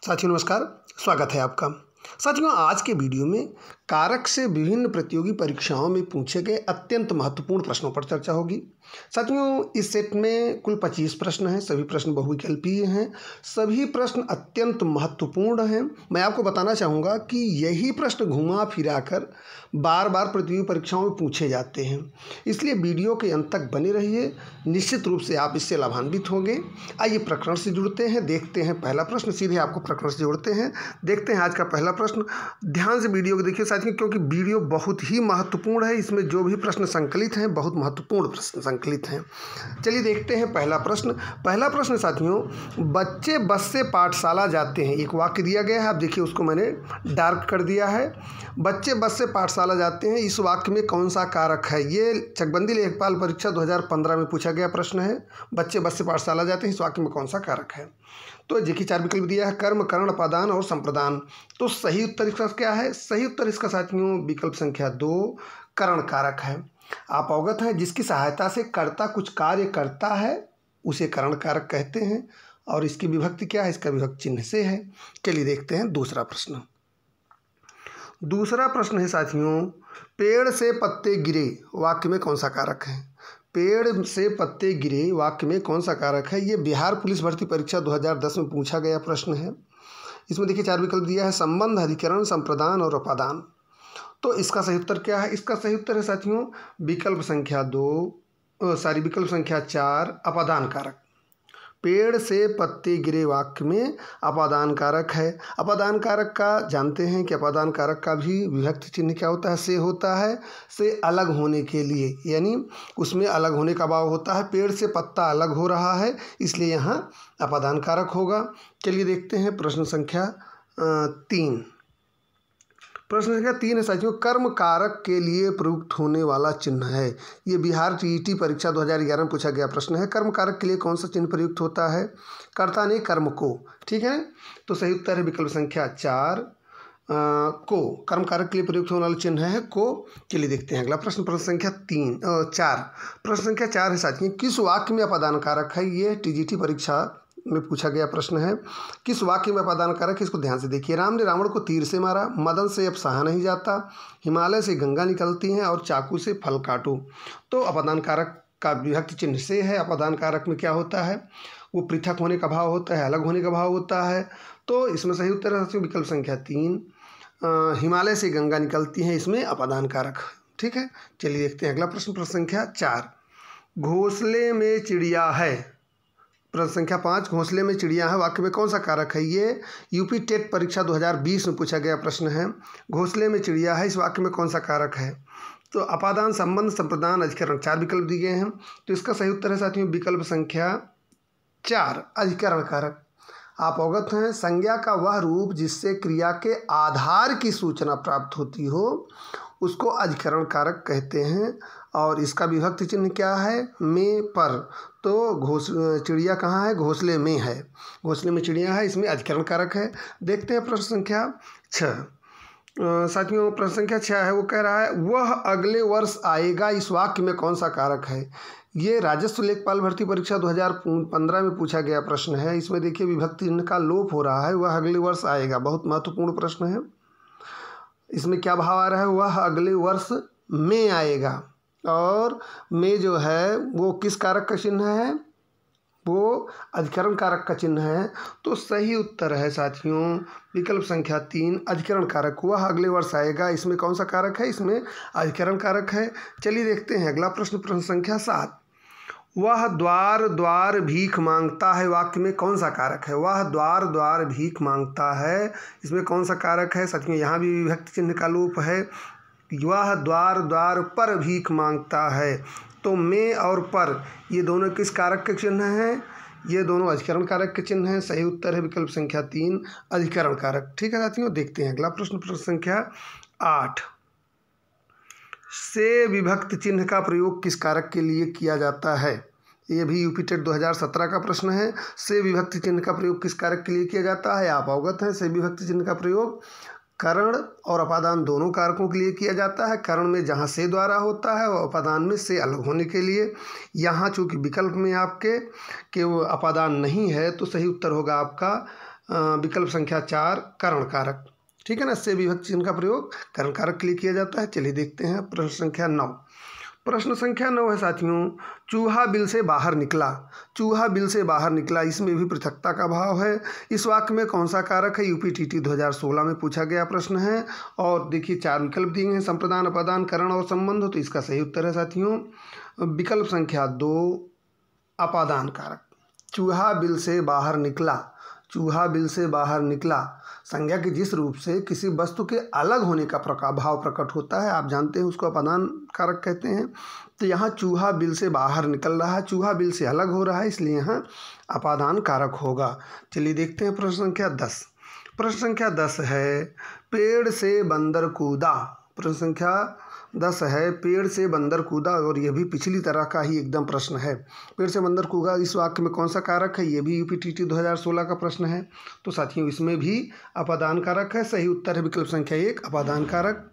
साथियों नमस्कार, स्वागत है आपका। साथियों आज के वीडियो में कारक से विभिन्न प्रतियोगी परीक्षाओं में पूछे गए अत्यंत महत्वपूर्ण प्रश्नों पर चर्चा होगी। साथियों इस सेट में कुल 25 प्रश्न हैं। सभी प्रश्न बहुविकल्पीय हैं। सभी प्रश्न अत्यंत महत्वपूर्ण हैं। मैं आपको बताना चाहूँगा कि यही प्रश्न घुमा फिरा कर बार बार प्रतियोगी परीक्षाओं में पूछे जाते हैं, इसलिए वीडियो के अंत तक बने रहिए। निश्चित रूप से आप इससे लाभान्वित होंगे। आइए प्रकरण से जुड़ते हैं, देखते हैं पहला प्रश्न। सीधे आपको प्रकरण से जोड़ते हैं, देखते हैं आज का पहला प्रश्न। ध्यान से वीडियो को देखिए साथियों, क्योंकि वीडियो बहुत ही महत्वपूर्ण है। इसमें जो भी प्रश्न संकलित हैं बहुत महत्वपूर्ण प्रश्न संकलित हैं। चलिए देखते हैं पहला प्रश्न। पहला प्रश्न साथियों, बच्चे बस से पाठशाला जाते हैं। एक वाक्य दिया गया है, आप देखिए उसको मैंने डार्क कर दिया है। बच्चे बस से पाठशाला जाते हैं, इस वाक्य में कौन सा कारक है? ये चकबंदी लेखपाल परीक्षा 2015 में पूछा गया प्रश्न है। बच्चे बस से पाठशाला जाते हैं, इस वाक्य में कौन सा कारक है? तो देखिए 4 विकल्प दिया है, कर्म, करण, अपादान और संप्रदान। तो सही उत्तर इसका क्या है? सही उत्तर इसका साथियों विकल्प संख्या 2 करण कारक है। आप अवगत हैं, जिसकी सहायता से कर्ता कुछ कार्य करता है उसे करण कारक कहते हैं। और इसकी विभक्ति क्या है? इसका विभक्ति चिन्ह से है। चलिए देखते हैं दूसरा प्रश्न। दूसरा प्रश्न है साथियों, पेड़ से पत्ते गिरे वाक्य में कौन सा कारक है? पेड़ से पत्ते गिरे वाक्य में कौन सा कारक है? ये बिहार पुलिस भर्ती परीक्षा 2010 में पूछा गया प्रश्न है। इसमें देखिए 4 विकल्प दिया है, संबंध, अधिकरण, संप्रदान और अपादान। तो इसका सही उत्तर क्या है? इसका सही उत्तर है साथियों विकल्प संख्या 4 अपादान कारक। पेड़ से पत्ते गिरे वाक्य में अपादान कारक है। अपादान कारक का जानते हैं कि अपादान कारक का भी विभक्ति चिन्ह क्या होता है? से होता है। से अलग होने के लिए, यानी उसमें अलग होने का भाव होता है। पेड़ से पत्ता अलग हो रहा है, इसलिए यहाँ अपादान कारक होगा। चलिए देखते हैं प्रश्न संख्या 3। प्रश्न संख्या 3 है साथियों, कर्म कारक के लिए प्रयुक्त होने वाला चिन्ह है। ये बिहार टीईटी परीक्षा 2011 में पूछा गया प्रश्न है। कर्म कारक के लिए कौन सा चिन्ह प्रयुक्त होता है? कर्ता ने कर्म को, ठीक है। तो सही उत्तर है विकल्प संख्या 4 को। कर्म कारक के लिए प्रयुक्त होने वाला चिन्ह है को। चलिए देखते हैं अगला प्रश्न। प्रश्न संख्या 4 प्रश्न संख्या 4 है साथियों, किस वाक्य में अपादान कारक है? ये टीजीटी परीक्षा में पूछा गया प्रश्न है। किस वाक्य में अपादान कारक है? इसको ध्यान से देखिए। राम ने रावण को तीर से मारा, मदन से अब सहा नहीं जाता, हिमालय से गंगा निकलती हैं और चाकू से फल काटो। तो अपादान कारक का विभक्ति चिन्ह से है। अपादान कारक में क्या होता है? वो पृथक होने का भाव होता है, अलग होने का भाव होता है। तो इसमें सही उत्तर है विकल्प संख्या 3 हिमालय से गंगा निकलती हैं, इसमें अपादान कारक, ठीक है। चलिए देखते हैं अगला प्रश्न। प्रश्न संख्या 4, घोंसले में चिड़िया है। प्रश्न संख्या 5, घोंसले में चिड़िया है वाक्य में कौन सा कारक है? ये यूपी टेट परीक्षा 2020 में पूछा गया प्रश्न है। घोंसले में चिड़िया है, इस वाक्य में कौन सा कारक है? तो अपादान, संबंध, संप्रदान, अधिकरण, 4 विकल्प दिए गए हैं। तो इसका सही उत्तर है साथियों विकल्प संख्या 4 अधिकरण कारक। आप अवगत हैं, संज्ञा का वह रूप जिससे क्रिया के आधार की सूचना प्राप्त होती हो उसको अधिकरण कारक कहते हैं। और इसका विभक्ति चिन्ह क्या है? में, पर। तो चिड़िया कहाँ है? घोंसले में है। घोंसले में चिड़िया है, इसमें अधिकरण कारक है। देखते हैं प्रश्न संख्या 6 साथियों। प्रश्न संख्या 6 है, वो कह रहा है वह अगले वर्ष आएगा, इस वाक्य में कौन सा कारक है? ये राजस्व लेखपाल भर्ती परीक्षा 2015 में पूछा गया प्रश्न है। इसमें देखिए विभक्ति चिन्ह का लोप हो रहा है। वह अगले वर्ष आएगा, बहुत महत्वपूर्ण प्रश्न है। इसमें क्या भाव आ रहा है? वह अगले वर्ष में आएगा। और में जो है वो किस कारक का चिन्ह है? वो अधिकरण कारक का चिन्ह है। तो सही उत्तर है साथियों विकल्प संख्या 3 अधिकरण कारक। वह अगले वर्ष आएगा, इसमें कौन सा कारक है? इसमें अधिकरण कारक है। चलिए देखते हैं अगला प्रश्न। प्रश्न संख्या 7, वह द्वार द्वार भीख मांगता है वाक्य में कौन सा कारक है? वह द्वार द्वार भीख मांगता है, इसमें कौन सा कारक है? साथियों यहाँ भी विभक्ति चिन्ह का लोप है। वह द्वार द्वार पर भीख मांगता है। तो में और पर ये दोनों किस कारक के चिन्ह हैं? ये दोनों अधिकरण कारक के चिन्ह हैं। सही उत्तर है विकल्प संख्या 3 अधिकरण कारक, ठीक है साथियों। देखते हैं अगला प्रश्न। प्रश्न संख्या 8, से विभक्ति चिन्ह का प्रयोग किस कारक के लिए किया जाता है? ये भी यूपी टेट 2017 का प्रश्न है। से विभक्ति चिन्ह का प्रयोग किस कारक के लिए किया जाता है? आप अवगत हैं, से विभक्ति चिन्ह का प्रयोग करण और अपादान दोनों कारकों के लिए किया जाता है। करण में जहाँ से द्वारा होता है और अपादान में से अलग होने के लिए। यहाँ चूँकि विकल्प में आपके कि वो अपादान नहीं है तो सही उत्तर होगा आपका विकल्प संख्या 4 करण कारक। ठीक है ना, से विभक्त चिन्ह का प्रयोग करण कारक के लिए किया जाता है। चलिए देखते हैं प्रश्न संख्या 9। प्रश्न संख्या 9 है साथियों, चूहा बिल से बाहर निकला। चूहा बिल से बाहर निकला, इसमें भी पृथकता का भाव है। इस वाक्य में कौन सा कारक है? यूपीटीटी 2016 में पूछा गया प्रश्न है। और देखिए 4 विकल्प दिए हैं, संप्रदान, अपादान, करण और संबंध। तो इसका सही उत्तर है साथियों विकल्प संख्या 2 अपादान कारक। चूहा बिल से बाहर निकला, चूहा बिल से बाहर निकला संज्ञा के जिस रूप से किसी वस्तु के अलग होने का भाव प्रकट होता है, आप जानते हैं उसको अपादान कारक कहते हैं। तो यहाँ चूहा बिल से बाहर निकल रहा है, चूहा बिल से अलग हो रहा है, इसलिए यहाँ अपादान कारक होगा। चलिए देखते हैं प्रश्न संख्या 10। प्रश्न संख्या 10 है, पेड़ से बंदर कूदा। प्रश्न संख्या 10 है, पेड़ से बंदर कूदा, और यह भी पिछली तरह का ही एकदम प्रश्न है। पेड़ से बंदर कूदा, इस वाक्य में कौन सा कारक है? ये भी यूपीटीटी 2016 का प्रश्न है। तो साथियों इसमें भी अपादान कारक है। सही उत्तर है विकल्प संख्या 1 अपादान कारक।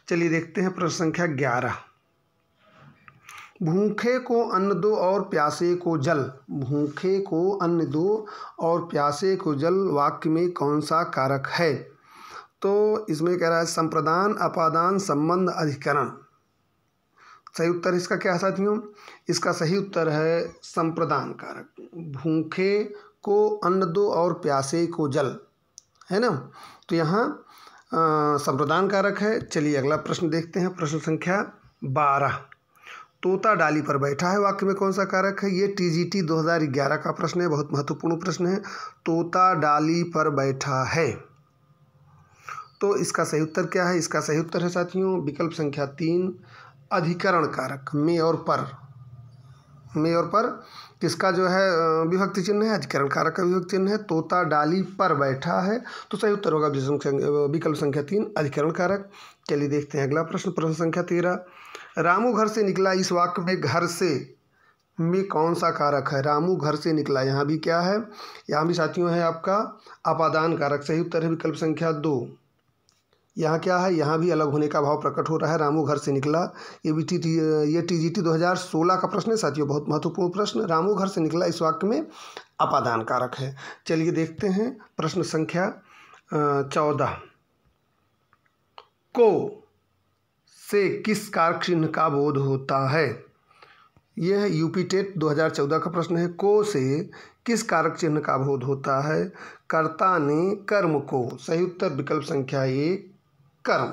चलिए देखते हैं प्रश्न संख्या 11। भूखे को अन्न दो और प्यासे को जल। भूखे को अन्न दो और प्यासे को जल वाक्य में कौन सा कारक है? तो इसमें कह रहा है संप्रदान, अपादान, संबंध, अधिकरण। सही उत्तर इसका क्या है साथियों? इसका सही उत्तर है संप्रदान कारक। भूखे को अन्न दो और प्यासे को जल, है ना, तो यहाँ संप्रदान कारक है। चलिए अगला प्रश्न देखते हैं। प्रश्न संख्या 12। तोता डाली पर बैठा है वाक्य में कौन सा कारक है? ये टीजीटी 2011 का प्रश्न है, बहुत महत्वपूर्ण प्रश्न है। तोता डाली पर बैठा है, तो इसका सही उत्तर क्या है? इसका सही उत्तर है साथियों विकल्प संख्या 3 अधिकरण कारक। में और पर, में और पर किसका जो है विभक्ति चिन्ह है? अधिकरण कारक का विभक्ति चिन्ह है। तोता डाली पर बैठा है, तो सही उत्तर होगा विकल्प संख्या 3 अधिकरण कारक। चलिए देखते हैं अगला प्रश्न। प्रश्न संख्या 13। रामू घर से निकला, इस वाक्य में घर से में कौन सा कारक है? रामू घर से निकला, यहाँ भी क्या है? यहाँ भी साथियों है आपका अपादान कारक। सही उत्तर है विकल्प संख्या 2। यहाँ क्या है? यहाँ भी अलग होने का भाव प्रकट हो रहा है। रामू घर से निकला, ये टीजीटी 2016 का प्रश्न है साथियों, बहुत महत्वपूर्ण प्रश्न। रामू घर से निकला इस वाक्य में अपादान कारक है। चलिए देखते हैं प्रश्न संख्या 14। को से किस कारक चिन्ह का बोध होता है? यह यूपीटेट 2014 का प्रश्न है। को से किस कारक चिन्ह का बोध होता है? कर्ता ने कर्म को। सही उत्तर विकल्प संख्या 1 कर्म।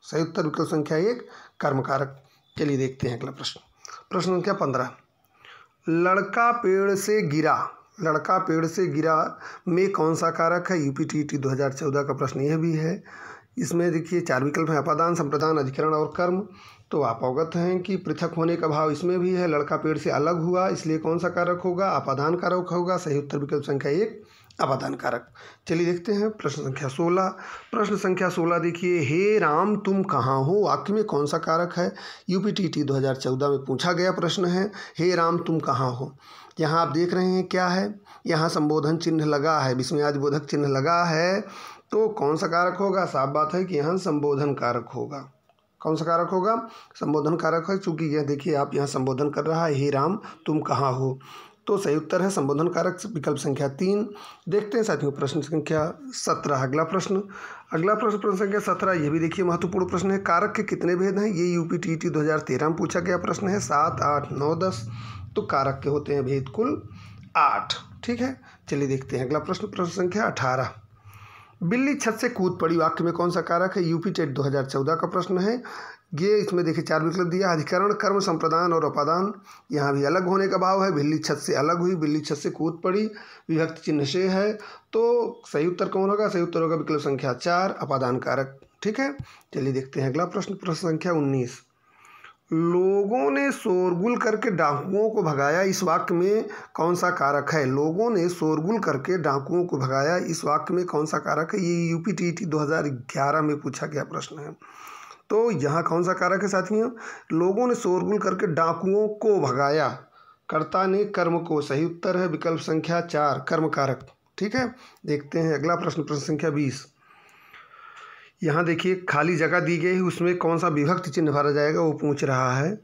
सही उत्तर विकल्प संख्या 1 कर्म कारक। चलिए देखते हैं अगला प्रश्न। प्रश्न संख्या 15। लड़का पेड़ से गिरा, लड़का पेड़ से गिरा में कौन सा कारक है? यूपीटीटी 2014 का प्रश्न यह भी है। इसमें देखिए 4 विकल्प हैं, अपादान, संप्रदान, अधिकरण और कर्म। तो आप अवगत हैं कि पृथक होने का भाव इसमें भी है। लड़का पेड़ से अलग हुआ, इसलिए कौन सा कारक होगा? अपादान कारक होगा। सही उत्तर विकल्प संख्या 1 अपादान कारक। चलिए देखते हैं प्रश्न संख्या 16। प्रश्न संख्या 16 देखिए, हे राम तुम कहाँ हो वाक्य में कौन सा कारक है? यूपीटीटी 2014 में पूछा गया प्रश्न है, हे राम तुम कहाँ हो। यहाँ आप देख रहे हैं क्या है? यहाँ संबोधन चिन्ह लगा है, विस्मयादि बोधक चिन्ह लगा है, तो कौन सा कारक होगा? साफ बात है कि यहाँ संबोधन कारक होगा। कौन सा कारक होगा? संबोधन कारक है, चूँकि यह देखिए आप यहाँ संबोधन कर रहा है, हे राम तुम कहाँ हो, तो सही उत्तर है संबोधन कारक विकल्प संख्या 3। देखते हैं साथियों प्रश्न संख्या 17 अगला प्रश्न। अगला प्रश्न प्रश्न संख्या 17, ये भी देखिए महत्वपूर्ण प्रश्न है। कारक के कितने भेद हैं? ये यूपीटीटी 2013 में पूछा गया प्रश्न है। 7, 8, 9, 10। तो कारक के होते हैं भेद कुल 8। ठीक है, चलिए देखते हैं अगला प्रश्न। प्रश्न संख्या 18। बिल्ली छत से कूद पड़ी वाक्य में कौन सा कारक है? यूपीटेट 2014 का प्रश्न है। ये इसमें देखिए 4 विकल्प दिया, अधिकरण, कर्म, संप्रदान और अपादान। यहाँ भी अलग होने का भाव है। बिल्ली छत से अलग हुई, बिल्ली छत से कूद पड़ी, विभक्ति चिन्ह से है, तो सही उत्तर कौन होगा? सही उत्तर होगा विकल्प संख्या 4 अपादान कारक। ठीक है, चलिए देखते हैं अगला प्रश्न। प्रश्न संख्या 19। लोगों ने शोरगुल करके डाकुओं को भगाया, इस वाक्य में कौन सा कारक है? लोगों ने शोरगुल करके डाकुओं को भगाया, इस वाक्य में कौन सा कारक है? ये यूपीटीटी 2011 में पूछा गया प्रश्न है। तो यहाँ कौन सा कारक है साथियों? लोगों ने शोरगुल करके डाकुओं को भगाया, कर्ता ने कर्म को। सही उत्तर है विकल्प संख्या 4 कर्म कारक। ठीक है, देखते हैं अगला प्रश्न। प्रश्न संख्या 20। यहाँ देखिए खाली जगह दी गई है, उसमें कौन सा विभक्ति चिन्ह भरा जाएगा वो पूछ रहा है।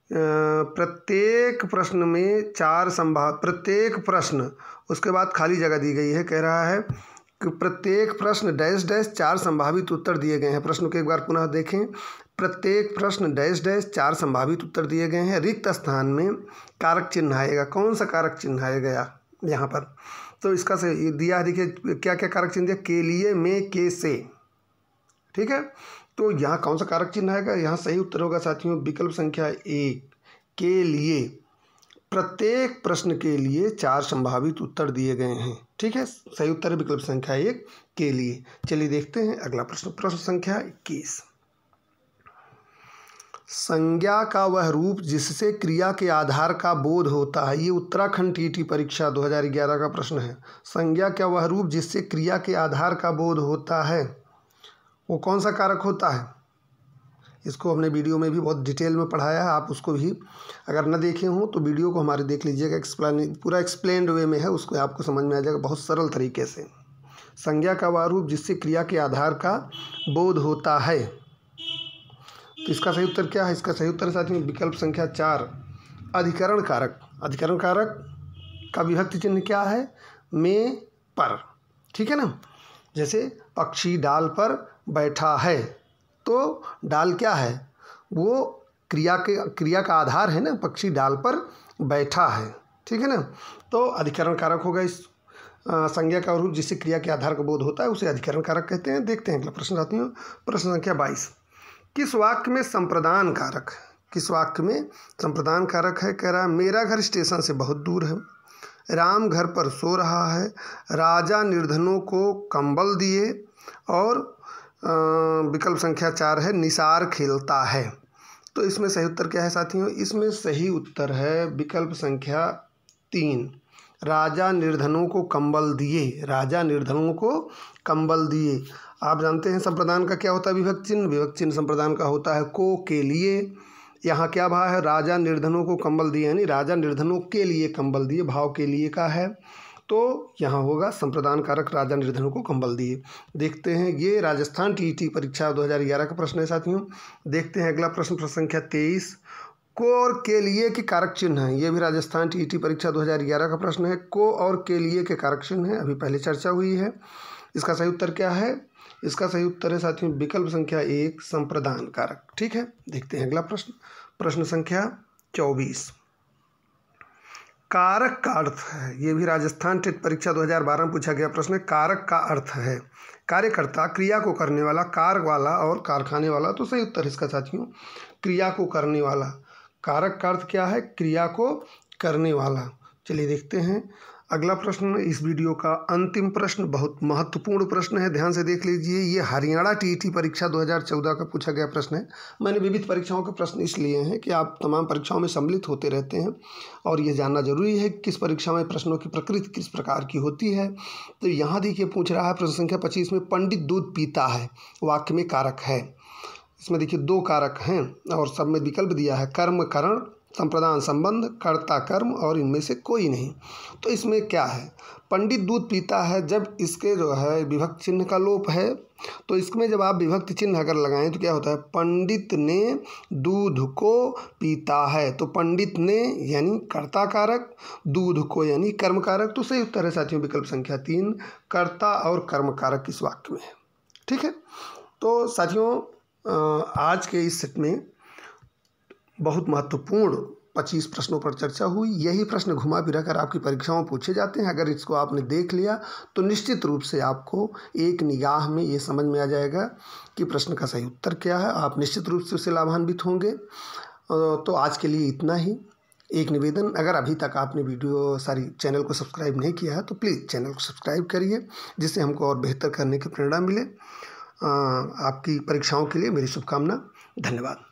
प्रत्येक प्रश्न में प्रत्येक प्रश्न, उसके बाद खाली जगह दी गई है। कह रहा है कि प्रत्येक प्रश्न डैश डैश 4 संभावित उत्तर दिए गए हैं। प्रश्न को एक बार पुनः देखें। प्रत्येक प्रश्न डैश डैश 4 संभावित उत्तर दिए गए हैं। रिक्त स्थान में कारक चिन्ह आएगा। कौन सा कारक चिन्ह आएगा यहाँ पर? तो इसका से दिया है, देखिए क्या क्या कारक चिन्ह दिया, के लिए, में, के, से। ठीक है, तो यहाँ कौन सा कारक चिन्ह आएगा? यहाँ सही उत्तर होगा साथियों विकल्प संख्या 1, के लिए। प्रत्येक प्रश्न के लिए 4 संभावित उत्तर दिए गए हैं। ठीक है, सही उत्तर है विकल्प संख्या 1, के लिए। चलिए देखते हैं अगला प्रश्न। प्रश्न संख्या 21। संज्ञा का वह रूप जिससे क्रिया के आधार का बोध होता है। ये उत्तराखंड टीटी परीक्षा 2011 का प्रश्न है। संज्ञा का वह रूप जिससे क्रिया के आधार का बोध होता है, वो कौन सा कारक होता है? इसको हमने वीडियो में भी बहुत डिटेल में पढ़ाया है। आप उसको भी अगर न देखे हों तो वीडियो को हमारे देख लीजिएगा। पूरा एक्सप्लेन्ड वे में है, उसको आपको समझ में आ जाएगा बहुत सरल तरीके से। संज्ञा का वह रूप जिससे क्रिया के आधार का बोध होता है, तो इसका सही उत्तर क्या है? इसका सही उत्तर साथियों विकल्प संख्या 4, अधिकरण कारक। अधिकरण कारक का विभक्ति चिन्ह क्या है? में, पर। ठीक है ना, जैसे पक्षी डाल पर बैठा है, तो डाल क्या है? वो क्रिया का आधार है ना, पक्षी डाल पर बैठा है। ठीक है ना, तो अधिकरण कारक होगा इस संज्ञा का रूप जिससे क्रिया के आधार का बोध होता है, उसे अधिकरण कारक कहते हैं। देखते हैं अगला प्रश्न साथियों। प्रश्न संख्या 22। किस वाक्य में संप्रदान कारक? किस वाक्य में संप्रदान कारक है? कह रहा है मेरा घर स्टेशन से बहुत दूर है, राम घर पर सो रहा है, राजा निर्धनों को कंबल दिए, और विकल्प संख्या 4 है निसार खेलता है। तो इसमें सही उत्तर क्या है साथियों? इसमें सही उत्तर है विकल्प संख्या 3, राजा निर्धनों को कंबल दिए। राजा निर्धनों को कंबल दिए। आप जानते हैं संप्रदान का क्या होता है विभक्ति चिन्ह? विभक्ति चिन्ह संप्रदान का होता है को, के लिए। यहाँ क्या भाव है? राजा निर्धनों को कंबल दिए, यानी राजा निर्धनों के लिए कंबल दिए, भाव के लिए का है। तो यहाँ होगा संप्रदान कारक राजा निर्धनों को कंबल दिए। देखते हैं, ये राजस्थान टीटी परीक्षा 2011 का प्रश्न है साथियों। देखते हैं अगला प्रश्न। प्रश्न संख्या 23। को और के लिए के कारक चिन्ह है। ये भी राजस्थान टीटी परीक्षा 2011 का प्रश्न है। को और के लिए के कारक चिन्ह है, अभी पहले चर्चा हुई है। इसका सही उत्तर क्या है? इसका सही उत्तर है साथियों विकल्प संख्या 1, संप्रदान कारक। ठीक है, देखते हैं अगला प्रश्न। प्रश्न संख्या 24। कारक का अर्थ है। ये भी राजस्थान टेट परीक्षा 2012 में पूछा गया प्रश्न है। कारक का अर्थ है कार्यकर्ता, क्रिया को करने वाला, कार वाला और कारखाने वाला। तो सही उत्तर इसका साथियों क्रिया को करने वाला। कारक का अर्थ क्या है? क्रिया को करने वाला। चलिए देखते हैं अगला प्रश्न। इस वीडियो का अंतिम प्रश्न बहुत महत्वपूर्ण प्रश्न है, ध्यान से देख लीजिए। ये हरियाणा टीटी परीक्षा 2014 का पूछा गया प्रश्न है। मैंने विविध परीक्षाओं के प्रश्न इसलिए हैं कि आप तमाम परीक्षाओं में सम्मिलित होते रहते हैं और ये जानना जरूरी है कि किस परीक्षा में प्रश्नों की प्रकृति किस प्रकार की होती है। तो यहाँ देखिए पूछ रहा है प्रश्न संख्या 25 में, पंडित दूध पीता है वाक्य में कारक है। इसमें देखिए 2 कारक हैं और सब में विकल्प दिया है, कर्म, करण, संप्रदान, संबंध, कर्ता, कर्म, और इनमें से कोई नहीं। तो इसमें क्या है? पंडित दूध पीता है, जब इसके जो है विभक्ति चिन्ह का लोप है, तो इसमें जब आप विभक्ति चिन्ह अगर लगाएं तो क्या होता है? पंडित ने दूध को पीता है। तो पंडित ने यानी कर्ता कारक, दूध को यानी कर्म कारक। तो सही उत्तर है साथियों विकल्प संख्या 3, कर्ता और कर्म कारक इस वाक्य में है। ठीक है, तो साथियों आज के इस सेट में बहुत महत्वपूर्ण 25 प्रश्नों पर चर्चा हुई। यही प्रश्न घुमा फिरा कर आपकी परीक्षाओं में पूछे जाते हैं। अगर इसको आपने देख लिया तो निश्चित रूप से आपको एक निगाह में ये समझ में आ जाएगा कि प्रश्न का सही उत्तर क्या है। आप निश्चित रूप से उससे लाभान्वित होंगे। तो आज के लिए इतना ही। एक निवेदन, अगर अभी तक आपने चैनल को सब्सक्राइब नहीं किया है तो प्लीज़ चैनल को सब्सक्राइब करिए, जिससे हमको और बेहतर करने की प्रेरणा मिले। आपकी परीक्षाओं के लिए मेरी शुभकामना। धन्यवाद।